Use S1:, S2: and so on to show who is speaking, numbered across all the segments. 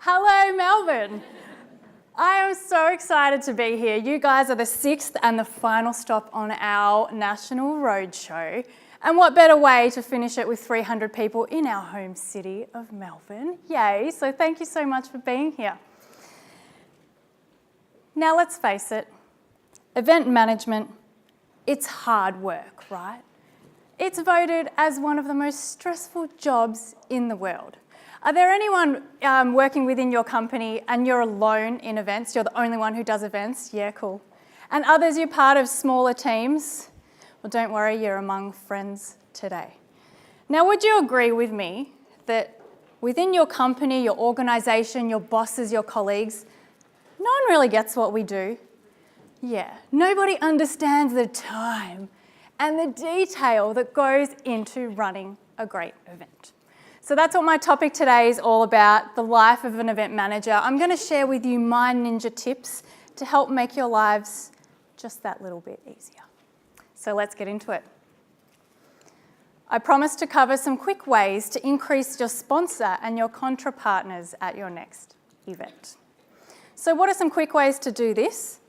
S1: Hello, Melbourne. I am so excited to be here. You guys are the sixth and the final stop on our national roadshow. And what better way to finish it with 300 people in our home city of Melbourne. Yay, so thank you so much for being here. Now let's face it, event management, it's hard work, right? It's voted as one of the most stressful jobs in the world. Are there anyone working within your company and you're alone in events? You're the only one who does events? Yeah, cool. And others, you're part of smaller teams? Well, don't worry, you're among friends today. Now, would you agree with me that within your company, your organisation, your bosses, your colleagues, no one really gets what we do? Yeah, nobody understands the time and the detail that goes into running a great event. So that's what my topic today is all about, the life of an event manager. I'm going to share with you my ninja tips to help make your lives just that little bit easier. So let's get into it. I promise to cover some quick ways to increase your sponsor and your contra partners at your next event. So what are some quick ways to do this?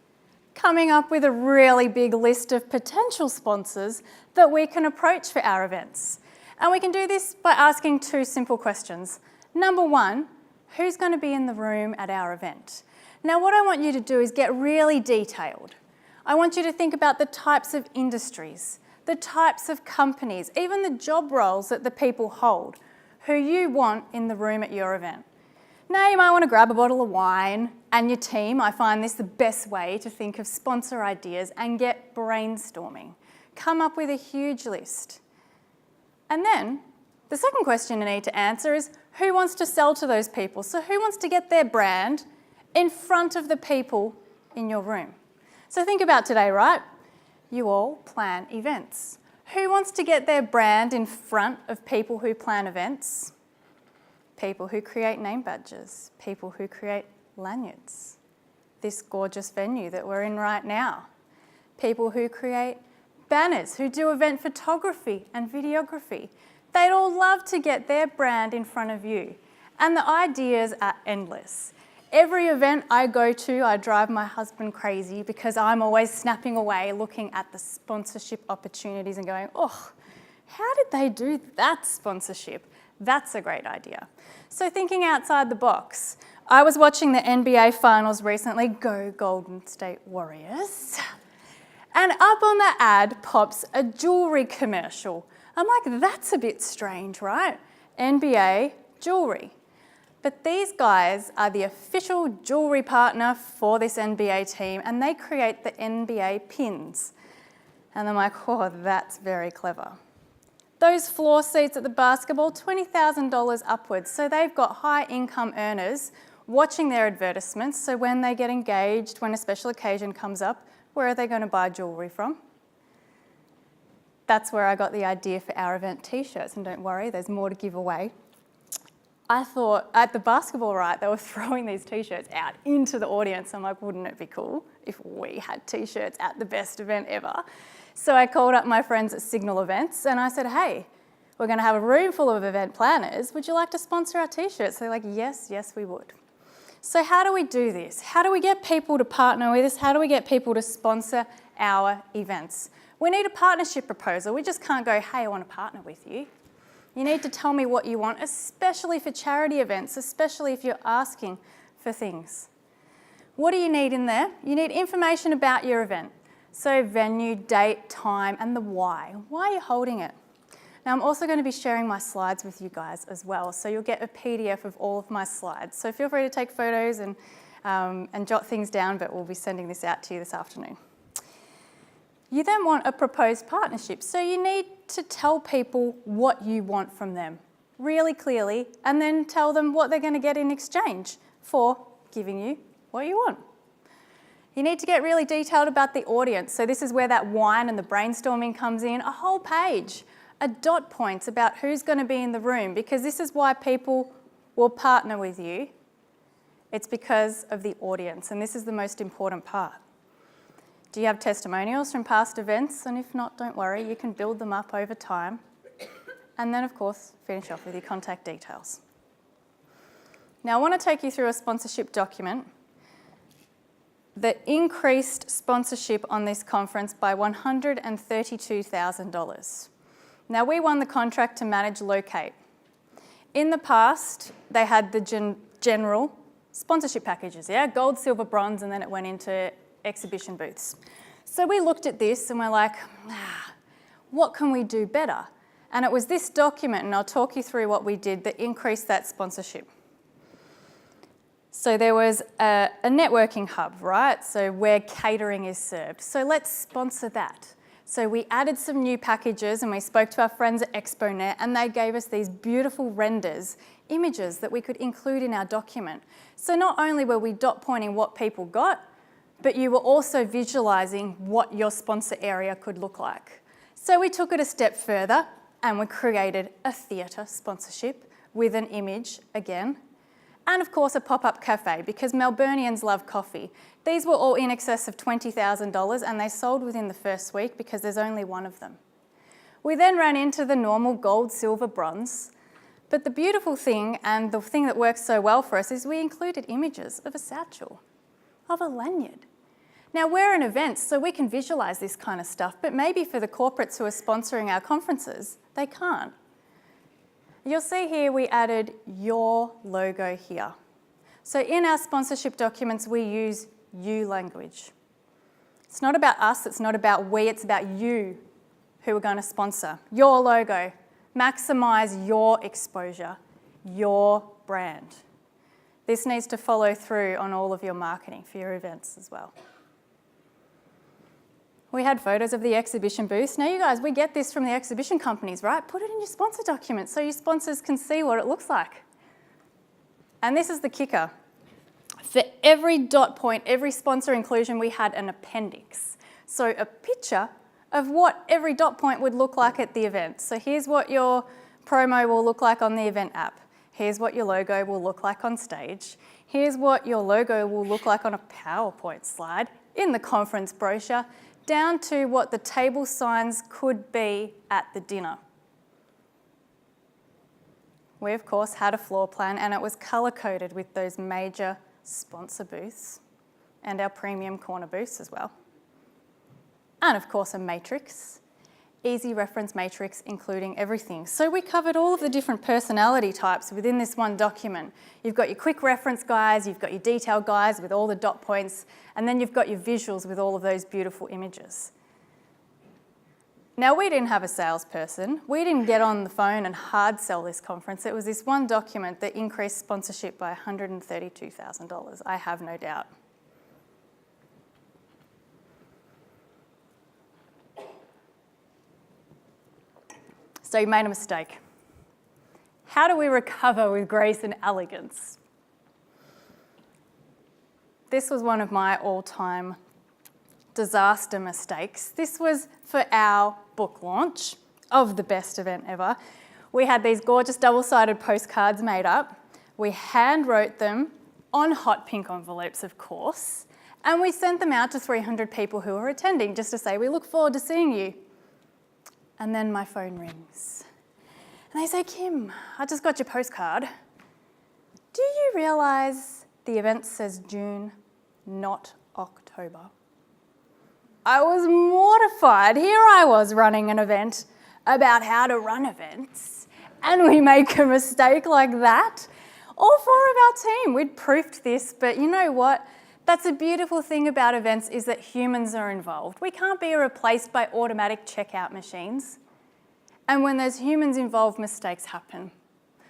S1: Coming up with a really big list of potential sponsors that we can approach for our events. And we can do this by asking two simple questions. Number one, who's going to be in the room at our event? Now, what I want you to do is get really detailed. I want you to think about the types of industries, the types of companies, even the job roles that the people hold, who you want in the room at your event. Now, you might want to grab a bottle of wine and your team. I find this the best way to think of sponsor ideas and get brainstorming. Come up with a huge list. And then the second question you need to answer is who wants to sell to those people? So who wants to get their brand in front of the people in your room? So think about today, right? You all plan events. Who wants to get their brand in front of people who plan events? People who create name badges, people who create lanyards. This gorgeous venue that we're in right now. People who create banners, who do event photography and videography. They'd all love to get their brand in front of you. And the ideas are endless. Every event I go to, I drive my husband crazy because I'm always snapping away looking at the sponsorship opportunities and going, oh, how did they do that sponsorship? That's a great idea. So thinking outside the box, I was watching the NBA finals recently, go Golden State Warriors. And up on the ad pops a jewellery commercial. I'm like, that's a bit strange, right? NBA jewellery. But these guys are the official jewellery partner for this NBA team and they create the NBA pins. And I'm like, oh, that's very clever. Those floor seats at the basketball, $20,000 upwards. So they've got high income earners watching their advertisements. So when they get engaged, when a special occasion comes up, where are they going to buy jewellery from? That's where I got the idea for our event t-shirts, and don't worry, there's more to give away. I thought at the basketball, right, they were throwing these t-shirts out into the audience. I'm like, wouldn't it be cool if we had t-shirts at the best event ever? So I called up my friends at Signal Events and I said, hey, we're going to have a room full of event planners. Would you like to sponsor our t-shirts? They're like, yes, we would. So how do we do this? How do we get people to partner with us? How do we get people to sponsor our events? We need a partnership proposal. We just can't go, hey, I want to partner with you. You need to tell me what you want, especially for charity events, especially if you're asking for things. What do you need in there? You need information about your event. So venue, date, time, and the why. Why are you holding it? Now, I'm also going to be sharing my slides with you guys as well, so you'll get a PDF of all of my slides. So feel free to take photos and jot things down, but we'll be sending this out to you this afternoon. You then want a proposed partnership. So you need to tell people what you want from them really clearly, and then tell them what they're going to get in exchange for giving you what you want. You need to get really detailed about the audience. So this is where that wine and the brainstorming comes in, a whole page. A dot points about who's going to be in the room, because this is why people will partner with you. It's because of the audience, and this is the most important part. Do you have testimonials from past events? And if not, don't worry, you can build them up over time. And then, of course, finish off with your contact details. Now I want to take you through a sponsorship document that increased sponsorship on this conference by $132,000. Now we won the contract to manage Locate. In the past, they had the general sponsorship packages, yeah? Gold, silver, bronze, and then it went into exhibition booths. So we looked at this and we're like, what can we do better? And it was this document, and I'll talk you through what we did, that increased that sponsorship. So there was a networking hub, right? So where catering is served. So let's sponsor that. So we added some new packages and we spoke to our friends at ExpoNet, and they gave us these beautiful renders, images that we could include in our document. So not only were we dot pointing what people got, but you were also visualising what your sponsor area could look like. So we took it a step further and we created a theatre sponsorship with an image again. And of course a pop-up cafe, because Melburnians love coffee. These were all in excess of $20,000 and they sold within the first week because there's only one of them. We then ran into the normal gold, silver, bronze. But the beautiful thing, and the thing that works so well for us, is we included images of a satchel, of a lanyard. Now we're an event, so we can visualise this kind of stuff, but maybe for the corporates who are sponsoring our conferences, they can't. You'll see here we added your logo here. So in our sponsorship documents, we use you language. It's not about us, it's not about we, it's about you who are going to sponsor. Your logo. Maximise your exposure, your brand. This needs to follow through on all of your marketing for your events as well. We had photos of the exhibition booths. Now you guys, we get this from the exhibition companies, right? Put it in your sponsor document so your sponsors can see what it looks like. And this is the kicker. For every dot point, every sponsor inclusion, we had an appendix. So a picture of what every dot point would look like at the event. So here's what your promo will look like on the event app. Here's what your logo will look like on stage. Here's what your logo will look like on a PowerPoint slide, in the conference brochure, down to what the table signs could be at the dinner. We, of course, had a floor plan and it was colour-coded with those major sponsor booths and our premium corner booths as well. And, of course, a matrix, easy reference matrix, including everything. So we covered all of the different personality types within this one document. You've got your quick reference guys, you've got your detail guys with all the dot points, and then you've got your visuals with all of those beautiful images. Now, we didn't have a salesperson. We didn't get on the phone and hard sell this conference. It was this one document that increased sponsorship by $132,000, I have no doubt. So you made a mistake. How do we recover with grace and elegance? This was one of my all-time disaster mistakes. This was for our book launch of the best event ever. We had these gorgeous double-sided postcards made up. We hand wrote them on hot pink envelopes, of course, and we sent them out to 300 people who were attending just to say, we look forward to seeing you. And then my phone rings. And they say, Kim, I just got your postcard. Do you realise the event says June, not October? I was mortified. Here I was running an event about how to run events, and we make a mistake like that. All four of our team, we'd proofed this, but you know what? That's a beautiful thing about events, is that humans are involved. We can't be replaced by automatic checkout machines. And when there's humans involved, mistakes happen.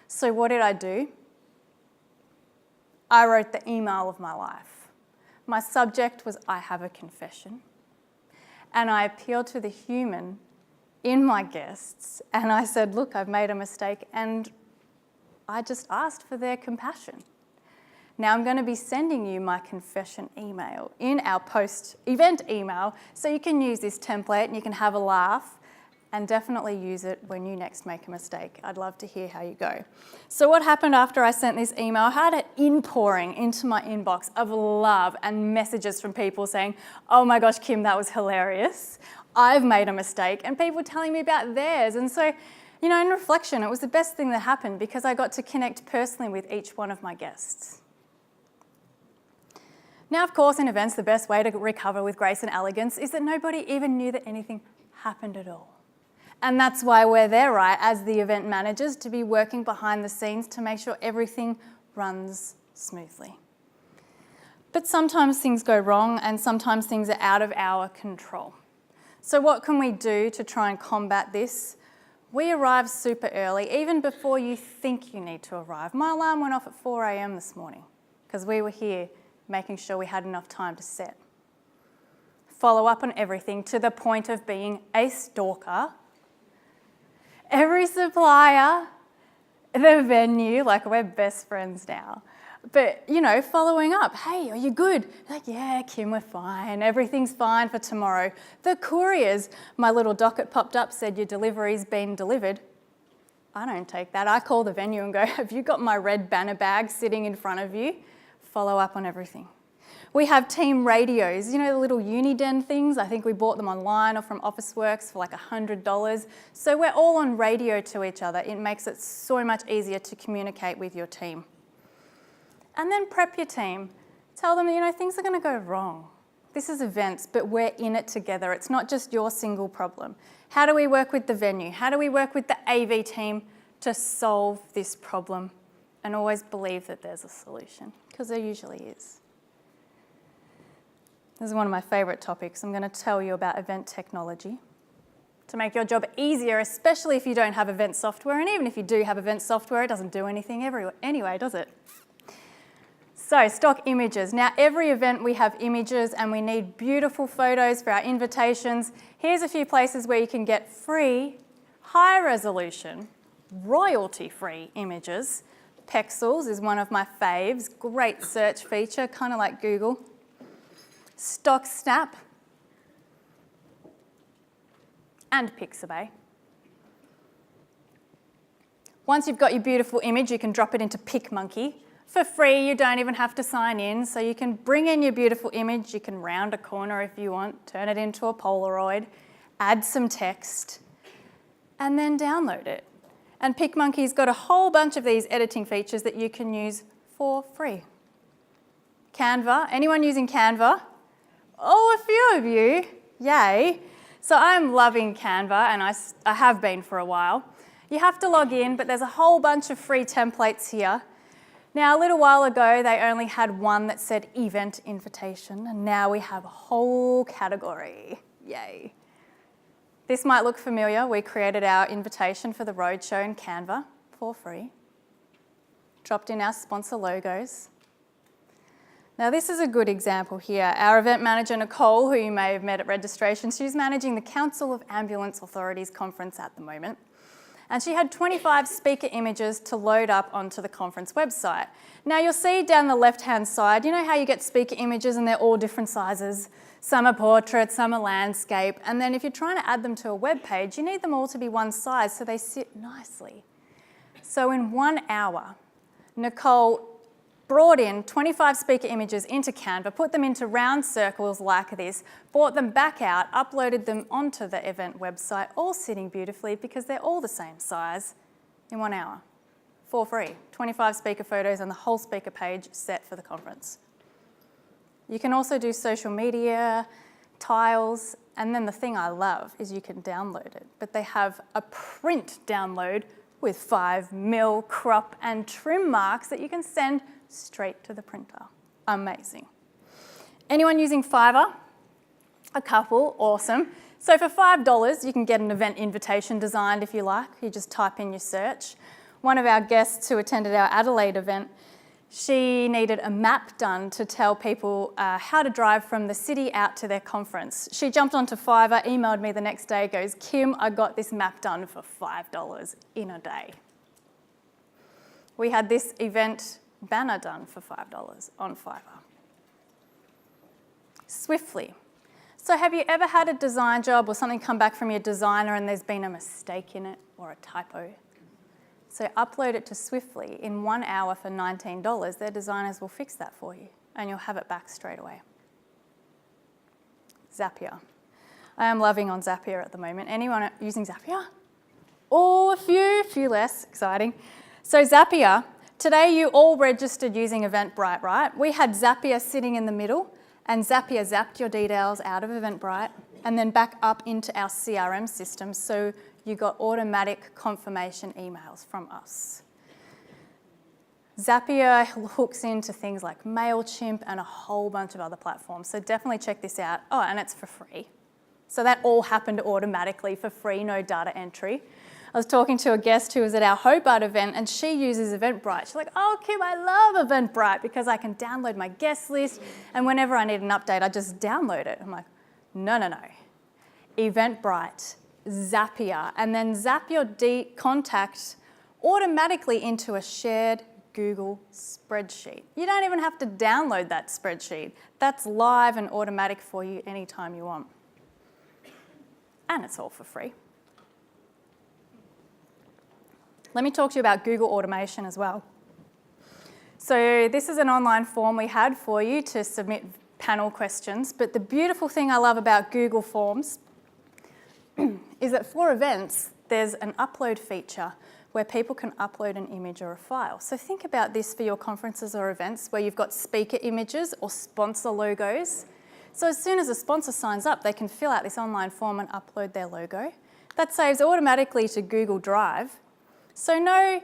S1: So what did I do? I wrote the email of my life. My subject was, I have a confession. And I appealed to the human in my guests, and I said, look, I've made a mistake, and I just asked for their compassion. Now I'm going to be sending you my confession email in our post-event email, so you can use this template and you can have a laugh, and definitely use it when you next make a mistake. I'd love to hear how you go. So what happened after I sent this email? I had it inpouring into my inbox of love and messages from people saying, oh my gosh, Kim, that was hilarious. I've made a mistake, and people telling me about theirs. And so You know, in reflection, it was the best thing that happened because I got to connect personally with each one of my guests. Now, of course, in events, the best way to recover with grace and elegance is that nobody even knew that anything happened at all. And that's why we're there, right, as the event managers, to be working behind the scenes to make sure everything runs smoothly. But sometimes things go wrong and sometimes things are out of our control. So what can we do to try and combat this? We arrive super early, even before you think you need to arrive. My alarm went off at 4 a.m. this morning because we were here making sure we had enough time to set. Follow up on everything to the point of being a stalker. Every supplier, the venue, like we're best friends now. But, you know, following up, hey, are you good? Like, yeah, Kim, we're fine. Everything's fine for tomorrow. The couriers, my little docket popped up, said your delivery's been delivered. I don't take that. I call the venue and go, have you got my red banner bag sitting in front of you? Follow up on everything. We have team radios, you know, the little Uniden things. I think we bought them online or from Officeworks for like $100. So we're all on radio to each other. It makes it so much easier to communicate with your team. And then prep your team. Tell them, you know, things are going to go wrong. This is events, but we're in it together. It's not just your single problem. How do we work with the venue? How do we work with the AV team to solve this problem? And always believe that there's a solution, because there usually is. This is one of my favourite topics. I'm going to tell you about event technology to make your job easier, especially if you don't have event software. And even if you do have event software, it doesn't do anything anyway, does it? So, stock images. Now, every event we have images and we need beautiful photos for our invitations. Here's a few places where you can get free, high resolution, royalty-free images. Pexels is one of my faves. Great search feature, kind of like Google. Stock Snap and Pixabay. Once you've got your beautiful image, you can drop it into PicMonkey. For free, you don't even have to sign in, so you can bring in your beautiful image, you can round a corner if you want, turn it into a Polaroid, add some text, and then download it. And PicMonkey's got a whole bunch of these editing features that you can use for free. Canva, anyone using Canva? Oh, a few of you, yay. So I'm loving Canva, and I have been for a while. You have to log in, but there's a whole bunch of free templates here. Now, a little while ago, they only had one that said event invitation, and now we have a whole category. Yay. This might look familiar. We created our invitation for the roadshow in Canva for free. Dropped in our sponsor logos. Now, this is a good example here. Our event manager, Nicole, who you may have met at registration, she's managing the Council of Ambulance Authorities conference at the moment. And she had 25 speaker images to load up onto the conference website. Now you'll see down the left-hand side, you know how you get speaker images and they're all different sizes? Some are portraits, some are landscape, and then if you're trying to add them to a web page, you need them all to be one size so they sit nicely. So in 1 hour, Nicole brought in 25 speaker images into Canva, put them into round circles like this, brought them back out, uploaded them onto the event website, all sitting beautifully because they're all the same size in 1 hour, for free. 25 speaker photos and the whole speaker page set for the conference. You can also do social media, tiles, and then the thing I love is you can download it, but they have a print download with 5mm crop and trim marks that you can send straight to the printer. Amazing. Anyone using Fiverr? A couple, awesome. So for $5, you can get an event invitation designed if you like. You just type in your search. One of our guests who attended our Adelaide event, she needed a map done to tell people how to drive from the city out to their conference. She jumped onto Fiverr, emailed me the next day, goes, Kim, I got this map done for $5 in a day. We had this event banner done for $5 on Fiverr. Swiftly. So have you ever had a design job or something come back from your designer and there's been a mistake in it or a typo? So upload it to Swiftly. In 1 hour for $19, their designers will fix that for you and you'll have it back straight away. Zapier. I am loving on Zapier at the moment. Anyone using Zapier? Oh, a few less exciting. So Zapier, today you all registered using Eventbrite, right? We had Zapier sitting in the middle, and Zapier zapped your details out of Eventbrite and then back up into our CRM system, so you got automatic confirmation emails from us. Zapier hooks into things like MailChimp and a whole bunch of other platforms, so definitely check this out. Oh, and it's for free. So that all happened automatically for free, no data entry. I was talking to a guest who was at our Hobart event, and she uses Eventbrite. She's like, oh, Kim, I love Eventbrite because I can download my guest list, and whenever I need an update, I just download it. I'm like, no. Eventbrite, Zapier, and then zap your contact automatically into a shared Google spreadsheet. You don't even have to download that spreadsheet. That's live and automatic for you anytime you want. And it's all for free. Let me talk to you about Google automation as well. So this is an online form we had for you to submit panel questions, but the beautiful thing I love about Google Forms is that for events, there's an upload feature where people can upload an image or a file. So think about this for your conferences or events where you've got speaker images or sponsor logos. So as soon as a sponsor signs up, they can fill out this online form and upload their logo. That saves automatically to Google Drive. So no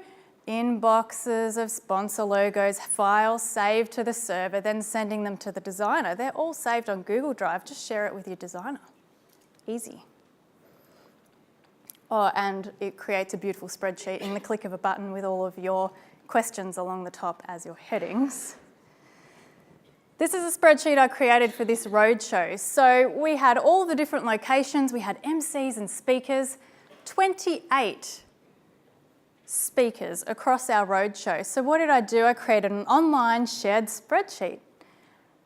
S1: inboxes of sponsor logos, files saved to the server, then sending them to the designer. They're all saved on Google Drive. Just share it with your designer. Easy. Oh, and it creates a beautiful spreadsheet in the click of a button with all of your questions along the top as your headings. This is a spreadsheet I created for this roadshow. So we had all the different locations, we had MCs and speakers, 28 speakers across our roadshow. So what did I do? I created an online shared spreadsheet.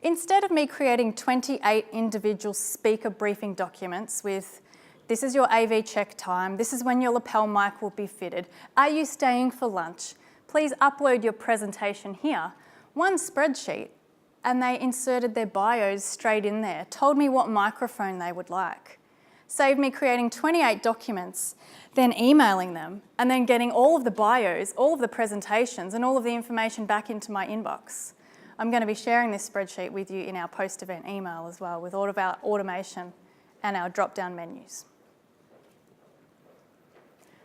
S1: Instead of me creating 28 individual speaker briefing documents with, this is your AV check time, this is when your lapel mic will be fitted, are you staying for lunch? Please upload your presentation here. One spreadsheet, and they inserted their bios straight in there, told me what microphone they would like. Saved me creating 28 documents, then emailing them, and then getting all of the bios, all of the presentations, and all of the information back into my inbox. I'm going to be sharing this spreadsheet with you in our post-event email as well, with all of our automation and our drop-down menus.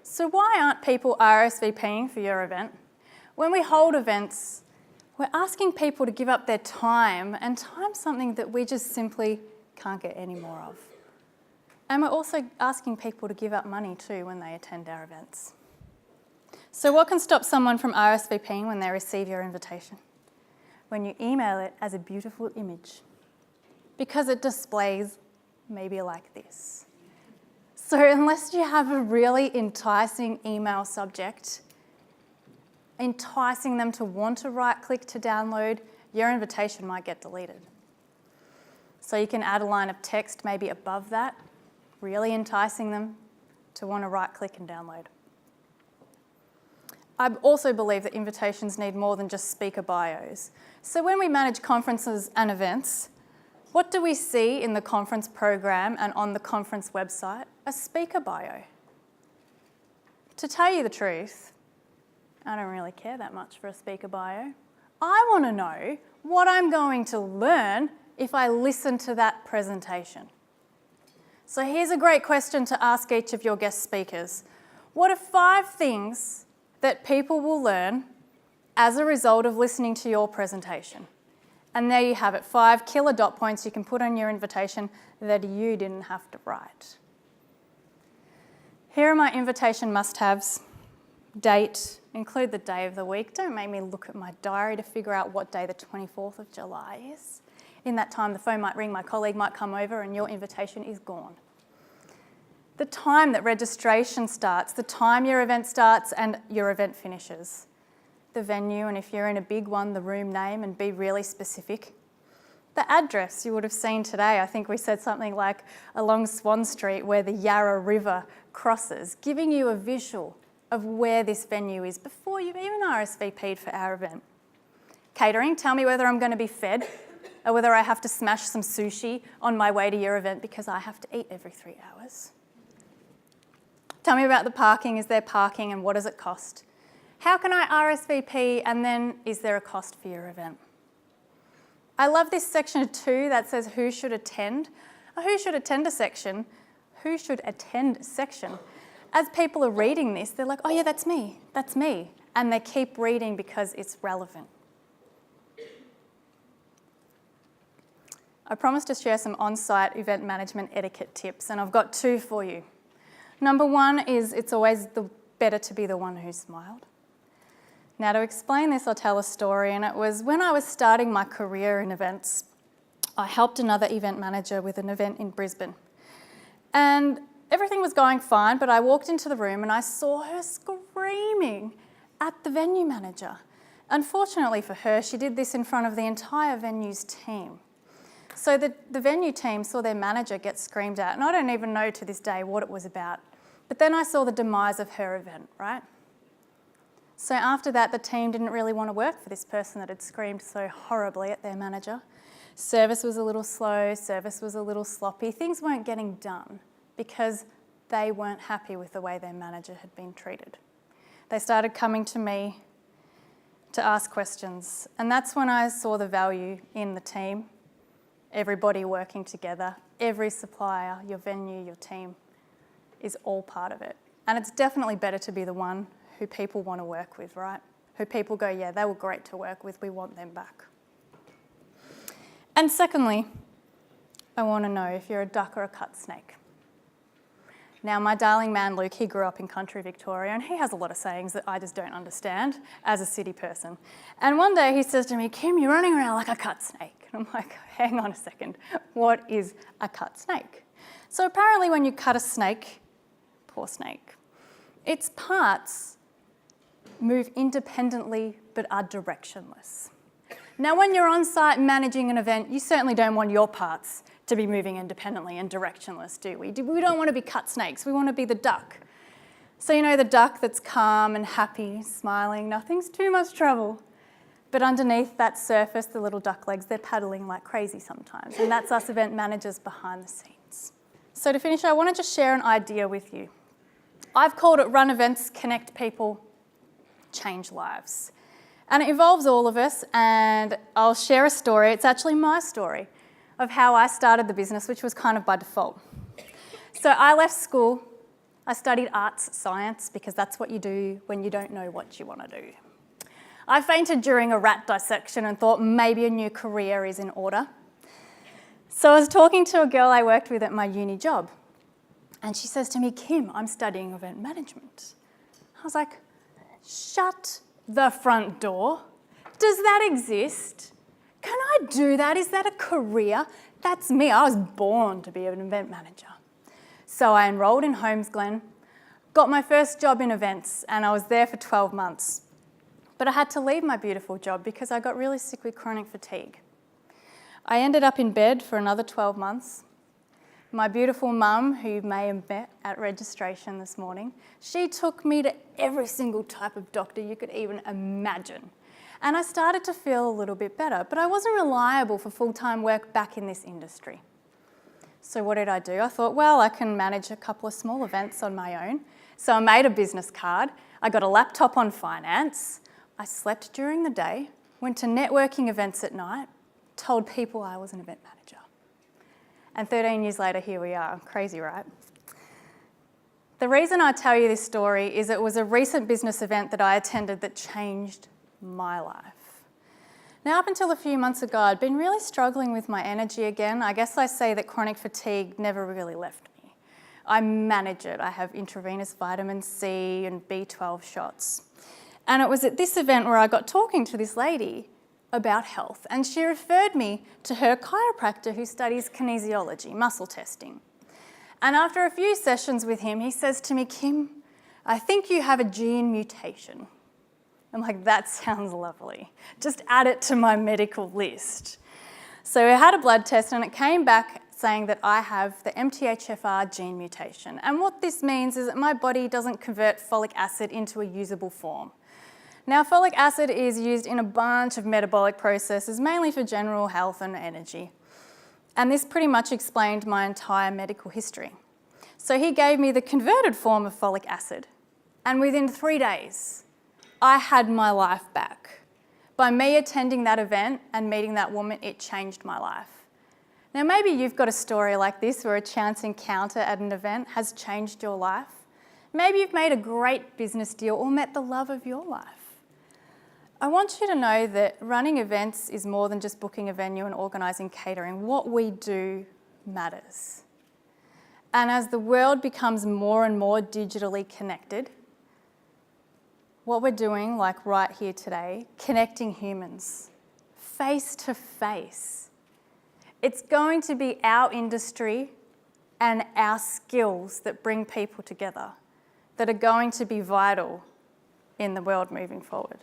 S1: So why aren't people RSVPing for your event? When we hold events, we're asking people to give up their time, and time's something that we just simply can't get any more of. And we're also asking people to give up money too when they attend our events. So what can stop someone from RSVPing when they receive your invitation? When you email it as a beautiful image, because it displays maybe like this. So unless you have a really enticing email subject, enticing them to want to right-click to download, your invitation might get deleted. So you can add a line of text maybe above that, really enticing them to want to right-click and download. I also believe that invitations need more than just speaker bios. So when we manage conferences and events, what do we see in the conference program and on the conference website? A speaker bio. To tell you the truth, I don't really care that much for a speaker bio. I want to know what I'm going to learn if I listen to that presentation. So here's a great question to ask each of your guest speakers. What are 5 things that people will learn as a result of listening to your presentation? And there you have it, 5 killer dot points you can put on your invitation that you didn't have to write. Here are my invitation must-haves. Date, include the day of the week. Don't make me look at my diary to figure out what day the 24th of July is. In that time, the phone might ring, my colleague might come over, and your invitation is gone. The time that registration starts, the time your event starts and your event finishes. The venue, and if you're in a big one, the room name, and be really specific. The address you would have seen today, I think we said something like along Swan Street where the Yarra River crosses, giving you a visual of where this venue is before you've even RSVP'd for our event. Catering, tell me whether I'm going to be fed or whether I have to smash some sushi on my way to your event because I have to eat every 3 hours. Tell me about the parking. Is there parking and what does it cost? How can I RSVP, and then is there a cost for your event? I love this section 2 that says who should attend. A who should attend a section. Who should attend section? As people are reading this, they're like, oh yeah, that's me. And they keep reading because it's relevant. I promised to share some on-site event management etiquette tips, and I've got 2 for you. Number 1 is it's always better to be the one who smiled. Now, to explain this, I'll tell a story, and it was when I was starting my career in events, I helped another event manager with an event in Brisbane. And everything was going fine, but I walked into the room and I saw her screaming at the venue manager. Unfortunately for her, she did this in front of the entire venue's team. So the venue team saw their manager get screamed at, and I don't even know to this day what it was about. But then I saw the demise of her event, right? So after that, the team didn't really want to work for this person that had screamed so horribly at their manager. Service was a little slow, service was a little sloppy. Things weren't getting done because they weren't happy with the way their manager had been treated. They started coming to me to ask questions, and that's when I saw the value in the team, everybody working together, every supplier, your venue, your team is all part of it. And it's definitely better to be the one who people want to work with, right? Who people go, yeah, they were great to work with, we want them back. And secondly, I want to know if you're a duck or a cut snake. Now, my darling man Luke, he grew up in country Victoria, and he has a lot of sayings that I just don't understand as a city person. And one day he says to me, Kim, you're running around like a cut snake. And I'm like, hang on a second, what is a cut snake? So apparently when you cut a snake, poor snake, its parts move independently but are directionless. Now, when you're on site managing an event, you certainly don't want your parts to be moving independently and directionless, do we? We don't want to be cut snakes, we want to be the duck. So you know the duck that's calm and happy, smiling, nothing's too much trouble. But underneath that surface, the little duck legs, they're paddling like crazy sometimes. And that's us event managers behind the scenes. So to finish, I want to just share an idea with you. I've called it Run Events, Connect People, Change Lives. And it involves all of us, and I'll share a story. It's actually my story of how I started the business, which was kind of by default. So I left school. I studied arts science because that's what you do when you don't know what you want to do. I fainted during a rat dissection and thought maybe a new career is in order. So I was talking to a girl I worked with at my uni job, and she says to me, Kim, I'm studying event management. I was like, shut the front door. Does that exist? Can I do that? Is that a career? That's me. I was born to be an event manager. So I enrolled in Holmes Glen, got my first job in events, and I was there for 12 months. But I had to leave my beautiful job because I got really sick with chronic fatigue. I ended up in bed for another 12 months. My beautiful mum, who you may have met at registration this morning, she took me to every single type of doctor you could even imagine. And I started to feel a little bit better, but I wasn't reliable for full-time work back in this industry. So what did I do? I thought, well, I can manage a couple of small events on my own. So I made a business card. I got a laptop on finance. I slept during the day, went to networking events at night, told people I was an event manager. And 13 years later, here we are. Crazy, right? The reason I tell you this story is it was a recent business event that I attended that changed my life. Now, up until a few months ago, I'd been really struggling with my energy again. I guess I say that chronic fatigue never really left me. I manage it. I have intravenous vitamin C and B12 shots. And it was at this event where I got talking to this lady about health, and she referred me to her chiropractor who studies kinesiology, muscle testing. And after a few sessions with him, he says to me, Kim, I think you have a gene mutation. I'm like, that sounds lovely. Just add it to my medical list. So I had a blood test and it came back saying that I have the MTHFR gene mutation. And what this means is that my body doesn't convert folic acid into a usable form. Now, folic acid is used in a bunch of metabolic processes, mainly for general health and energy. And this pretty much explained my entire medical history. So he gave me the converted form of folic acid, and within 3 days, I had my life back. By me attending that event and meeting that woman, it changed my life. Now, maybe you've got a story like this where a chance encounter at an event has changed your life. Maybe you've made a great business deal or met the love of your life. I want you to know that running events is more than just booking a venue and organising catering. What we do matters. And as the world becomes more and more digitally connected, what we're doing, like right here today, connecting humans, face to face, it's going to be our industry and our skills that bring people together that are going to be vital in the world moving forward.